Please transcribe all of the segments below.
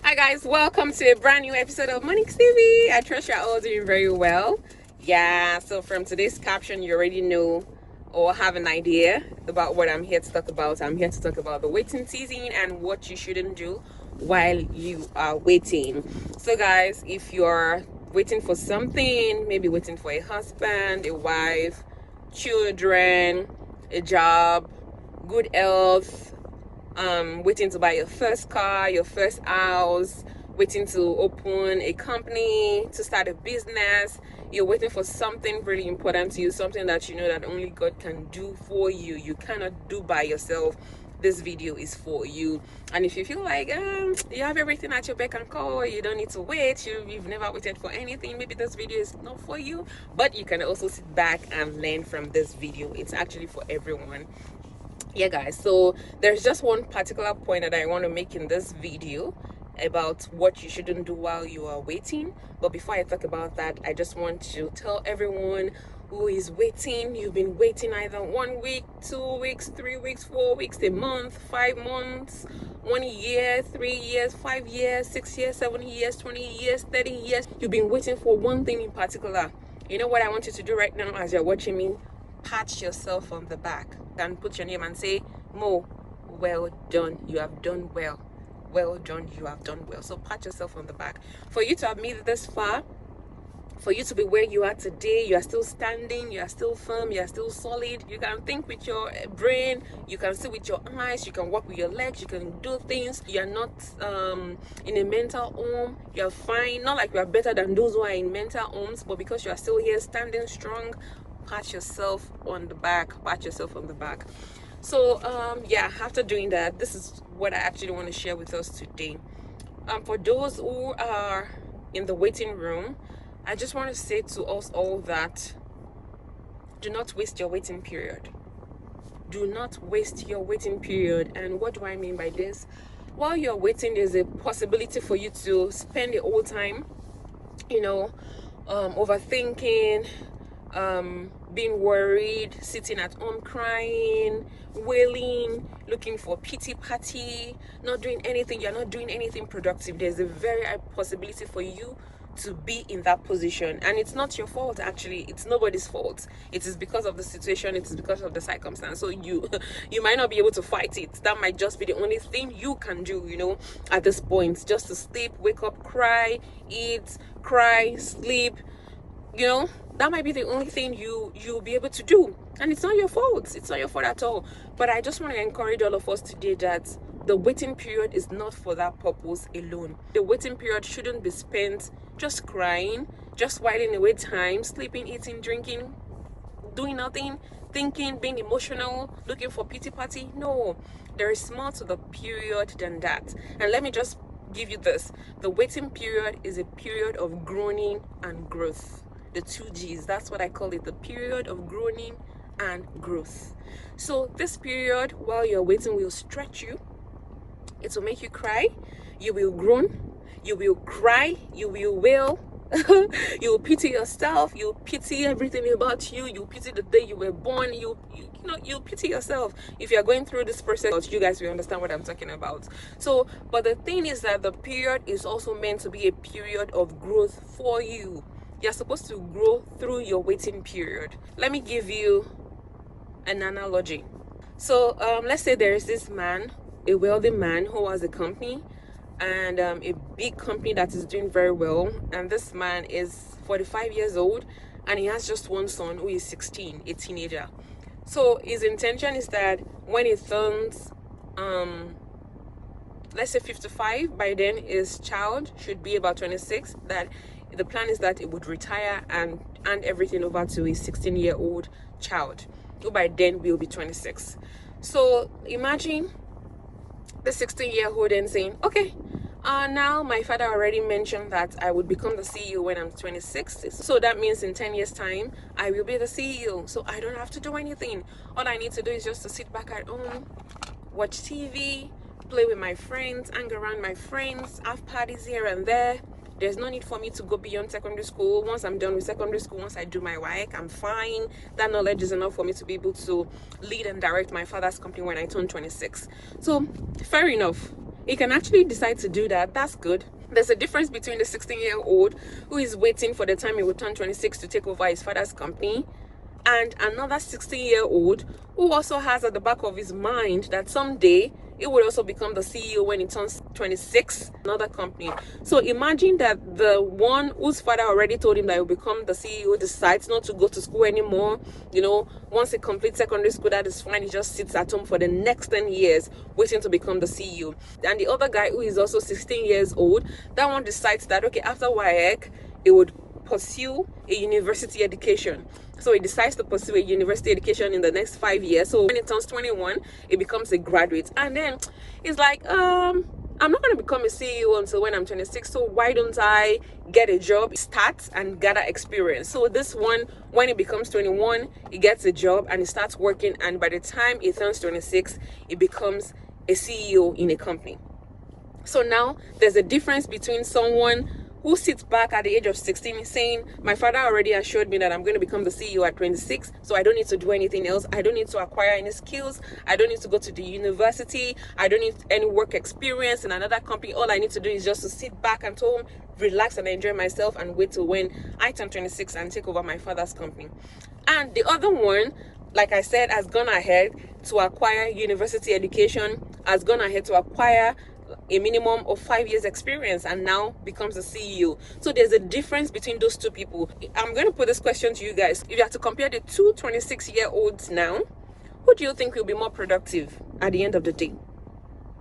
Hi guys, welcome to a brand new episode of Monix TV. I trust you're all doing very well. Yeah, so from today's caption, you already know or have an idea about what I'm here to talk about. I'm here to talk about the waiting season and what you shouldn't do while you are waiting. So guys, if you're waiting for something, maybe waiting for a husband, a wife, children, a job, good health, waiting to buy your first car, your first house, waiting to open a company, to start a business, you're waiting for something really important to you, something that you know that only God can do for you, you cannot do by yourself. This video is for you. And if you feel like you have everything at your beck and call, you don't need to wait, you've never waited for anything, maybe this video is not for you. But you can also sit back and learn from this video. It's actually for everyone. Yeah guys, so there's just one particular point that I want to make in this video about what you shouldn't do while you are waiting. But before I talk about that, I just want to tell everyone who is waiting, you've been waiting either 1 week, 2 weeks, 3 weeks, 4 weeks, a month, 5 months, 1 year, 3 years, 5 years, 6 years, 7 years, 20 years, 30 years. You've been waiting for one thing in particular. You know what I want you to do right now as you're watching me? Pat yourself on the back and put your name and say, Mo, well done, you have done well. Well done, you have done well. So pat yourself on the back. For you to have made it this far, for you to be where you are today, you are still standing, you are still firm, you are still solid. You can think with your brain, you can see with your eyes, you can walk with your legs, you can do things. You are not in a mental home, you are fine. Not like you are better than those who are in mental homes, but because you are still here standing strong, pat yourself on the back, pat yourself on the back. So yeah, after doing that, this is what I actually want to share with us today. For those who are in the waiting room, I just want to say to us all that do not waste your waiting period. Do not waste your waiting period. And what do I mean by this? While you're waiting, there's a possibility for you to spend the whole time, overthinking, being worried, sitting at home crying, wailing, looking for pity party, not doing anything. You're not doing anything productive. There's a very high possibility for you to be in that position, and it's not your fault. Actually, it's nobody's fault. It is because of the situation, it is because of the circumstance. So you might not be able to fight it. That might just be the only thing you can do, at this point, just to sleep, wake up, cry, eat, cry, sleep. That might be the only thing you'll be able to do, and it's not your fault. It's not your fault at all. But I just want to encourage all of us today that the waiting period is not for that purpose alone. The waiting period shouldn't be spent just crying, just whiling away time, sleeping, eating, drinking, doing nothing, thinking, being emotional, looking for pity party. No, there is more to the period than that. And let me just give you this: the waiting period is a period of groaning and growth. The 2 G's, that's what I call it, the period of groaning and growth. So this period, while you're waiting, will stretch you. It will make you cry. You will groan. You will cry. You will wail. You will pity yourself. You will pity everything about you. You will pity the day you were born. You'll pity yourself. If you're going through this process, you guys will understand what I'm talking about. So, but the thing is that the period is also meant to be a period of growth for you. You're supposed to grow through your waiting period. Let me give you an analogy. So let's say there is this man, a wealthy man who has a company, and a big company that is doing very well. And this man is 45 years old, and he has just one son who is 16, a teenager. So his intention is that when he turns let's say 55, by then his child should be about 26. That the plan is that it would retire and hand everything over to his 16-year-old child, who by then will be 26. So imagine the 16-year-old then saying, okay, now my father already mentioned that I would become the CEO when I'm 26. So that means in 10 years time, I will be the CEO. So I don't have to do anything. All I need to do is just to sit back at home, watch TV, play with my friends, hang around my friends, have parties here and there. There's no need for me to go beyond secondary school. Once I'm done with secondary school, once I do my work, I'm fine. That knowledge is enough for me to be able to lead and direct my father's company when I turn 26. So fair enough. he can actually decide to do that. That's good. There's a difference between the 16-year-old who is waiting for the time he will turn 26 to take over his father's company, and another 16-year-old who also has at the back of his mind that someday he will also become the CEO when he turns 26, another company. So imagine that the one whose father already told him that he will become the CEO decides not to go to school anymore. Once he completes secondary school, that is fine. He just sits at home for the next 10 years waiting to become the CEO. And the other guy who is also 16 years old, that one decides that, okay, after WAEC, he would pursue a university education. So he decides to pursue a university education in the next 5 years. So when he turns 21, he becomes a graduate. And then he's like, I'm not going to become a CEO until when I'm 26. So why don't I get a job, start and gather experience? So this one, when he becomes 21, he gets a job and he starts working. And by the time he turns 26, he becomes a CEO in a company. So now there's a difference between someone who sits back at the age of 16 saying, my father already assured me that I'm going to become the CEO at 26, so I don't need to do anything else. I don't need to acquire any skills. I don't need to go to the university. I don't need any work experience in another company. All I need to do is just to sit back and home, relax and enjoy myself and wait till when I turn 26 and take over my father's company. And the other one, like I said, has gone ahead to acquire university education, has gone ahead to acquire a minimum of 5 years experience and now becomes a CEO. So there's a difference between those two people. I'm going to put this question to you guys. If you have to compare the two 26-year-olds now, who do you think will be more productive at the end of the day?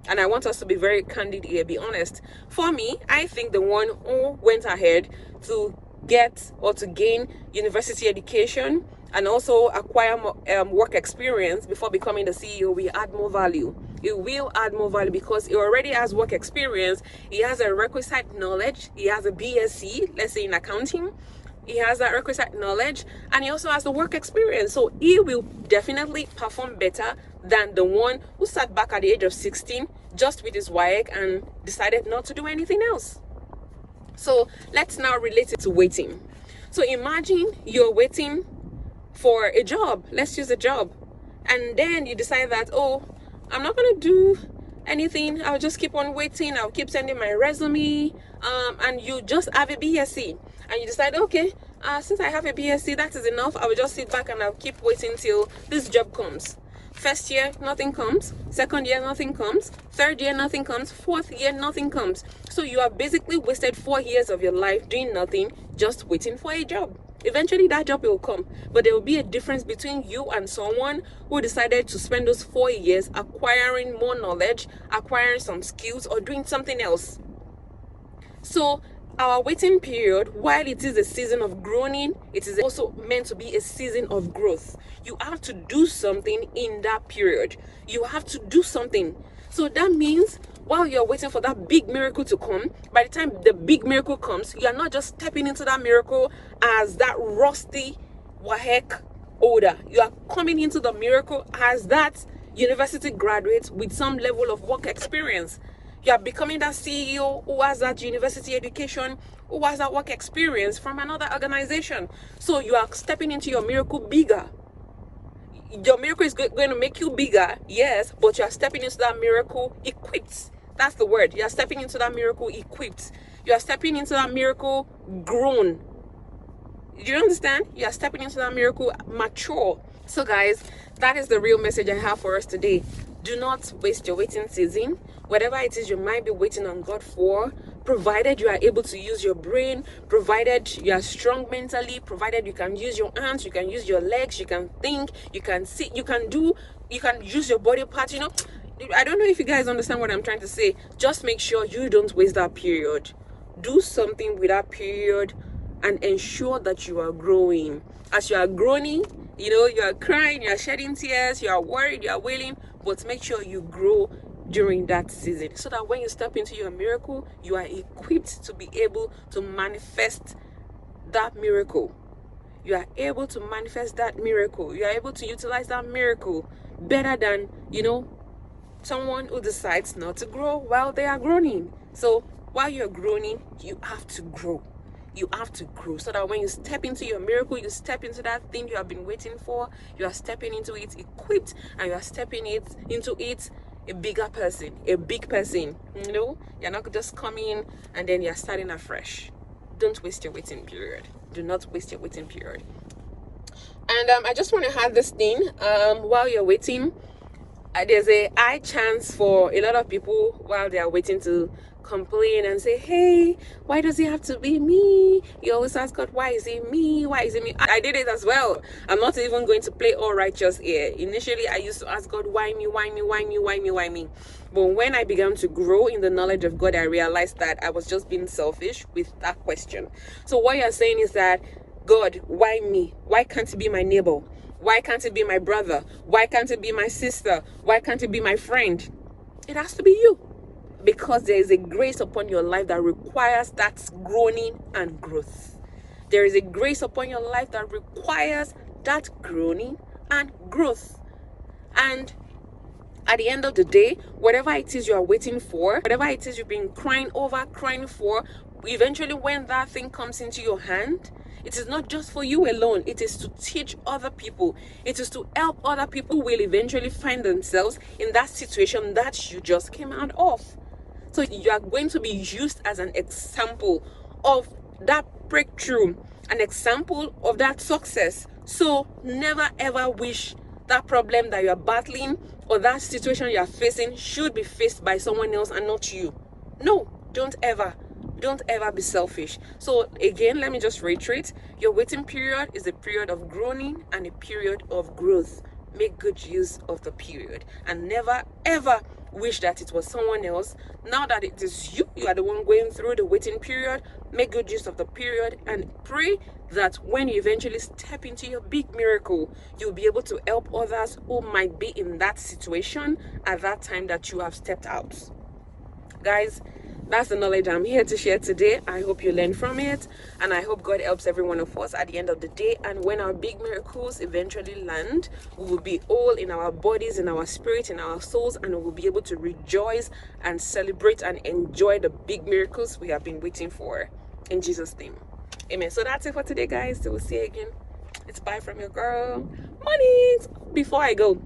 And I want us to be very candid here, be honest. For me, I think the one who went ahead to get or to gain university education and also acquire work experience before becoming the CEO will add more value. It will add more value because he already has work experience. He has a requisite knowledge. He has a BSc, let's say in accounting. He has that requisite knowledge and he also has the work experience. So he will definitely perform better than the one who sat back at the age of 16 just with his WAEC and decided not to do anything else. So let's now relate it to waiting. So imagine you're waiting for a job. Let's use a job. And then you decide that, oh, I'm not going to do anything. I'll just keep on waiting. I'll keep sending my resume. And you just have a BSc. And you decide, okay, since I have a BSc, that is enough. I will just sit back and I'll keep waiting till this job comes. First year, nothing comes. Second year, nothing comes. Third year, nothing comes. Fourth year, nothing comes. So you have basically wasted 4 years of your life doing nothing, just waiting for a job. Eventually that job will come, but there will be a difference between you and someone who decided to spend those 4 years acquiring more knowledge, acquiring some skills, or doing something else. So our waiting period, while it is a season of groaning, it is also meant to be a season of growth. You have to do something in that period. You have to do something. So that means while you're waiting for that big miracle to come, by the time the big miracle comes, you're not just stepping into that miracle as that rusty WAEC holder. You are coming into the miracle as that university graduate with some level of work experience. You are becoming that CEO who has that university education, who has that work experience from another organization. So you are stepping into your miracle bigger. Your miracle is going to make you bigger, yes, but you are stepping into that miracle equipped. That's the word. You are stepping into that miracle equipped. You are stepping into that miracle grown. Do you understand? You are stepping into that miracle mature. So guys, that is the real message I have for us today. Do not waste your waiting season. Whatever it is you might be waiting on God for, provided you are able to use your brain, provided you are strong mentally, provided you can use your hands, you can use your legs, you can think, you can sit, you can use your body parts, I don't know if you guys understand what I'm trying to say. Just make sure you don't waste that period. Do something with that period and ensure that you are growing. As you are growing, you are crying, you are shedding tears, you are worried, you are wailing, but make sure you grow during that season so that when you step into your miracle, you are equipped to be able to manifest that miracle. You are able to manifest that miracle. You are able to utilize that miracle better than, someone who decides not to grow while they are growing. So while you're growing, you have to grow. You have to grow so that when you step into your miracle, you step into that thing you have been waiting for, you are stepping into it equipped, and you are stepping into it a bigger person, a big person. You know, you're not just coming and then you're starting afresh. Don't waste your waiting period. Do not waste your waiting period. And I just want to add this thing. While you're waiting, there's a high chance for a lot of people while they are waiting to complain and say, hey, why does it have to be me? You always ask God, why is it me? Why is it me? I did it as well. I'm not even going to play all righteous here. Initially, I used to ask God, why me? Why me? Why me? Why me? Why me? But when I began to grow in the knowledge of God, I realized that I was just being selfish with that question. So what you're saying is that, God, why me? Why can't it be my neighbor? Why can't it be my brother? Why can't it be my sister? Why can't it be my friend? It has to be you. Because there is a grace upon your life that requires that groaning and growth. There is a grace upon your life that requires that groaning and growth. And at the end of the day, whatever it is you are waiting for, whatever it is you've been crying over, crying for, eventually when that thing comes into your hand, it is not just for you alone. It is to teach other people. It is to help other people who will eventually find themselves in that situation that you just came out of. So you are going to be used as an example of that breakthrough, an example of that success. So never ever wish that problem that you are battling or that situation you are facing should be faced by someone else and not you. No, don't ever be selfish. So again, let me just reiterate, your waiting period is a period of groaning and a period of growth. Make good use of the period and never ever wish that it was someone else. Now that it is you are the one going through the waiting period, make good use of the period and pray that when you eventually step into your big miracle, you'll be able to help others who might be in that situation at that time that you have stepped out. Guys, that's the knowledge I'm here to share today. I hope you learn from it, and I hope God helps every one of us at the end of the day. And when our big miracles eventually land, we will be all in our bodies, in our spirit, in our souls, and we will be able to rejoice and celebrate and enjoy the big miracles we have been waiting for. In Jesus' name, amen. So that's it for today, guys. So we'll see you again. It's bye from your girl, Money. Before I go,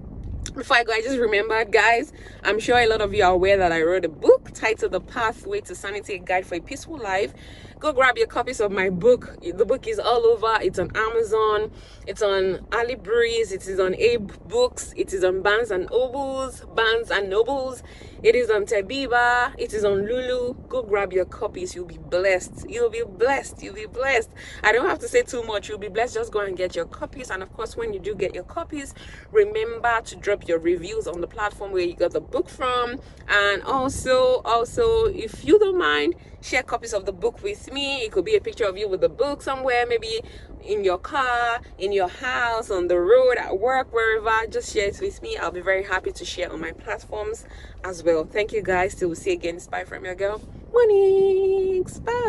I just remembered, guys, I'm sure a lot of you are aware that I wrote a book titled The Pathway to Sanity, a Guide for a Peaceful Life. Go grab your copies of my book. The book is all over. It's on Amazon, it's on Alibreeze, it is on Abe Books, it is on Barnes and Nobles, it is on Tebiba, it is on Lulu. Go grab your copies. You'll be blessed. You'll be blessed. I don't have to say too much. You'll be blessed. Just go and get your copies. And of course, when you do get your copies, remember to drop your reviews on the platform where you got the book from. And also if you don't mind, share copies of the book with me. It could be a picture of you with the book somewhere, maybe in your car, in your house, on the road, at work, wherever. Just share it with me. I'll be very happy to share on my platforms as well. Thank you, guys. Till we see you again. It's bye from your girl, Monix. Bye.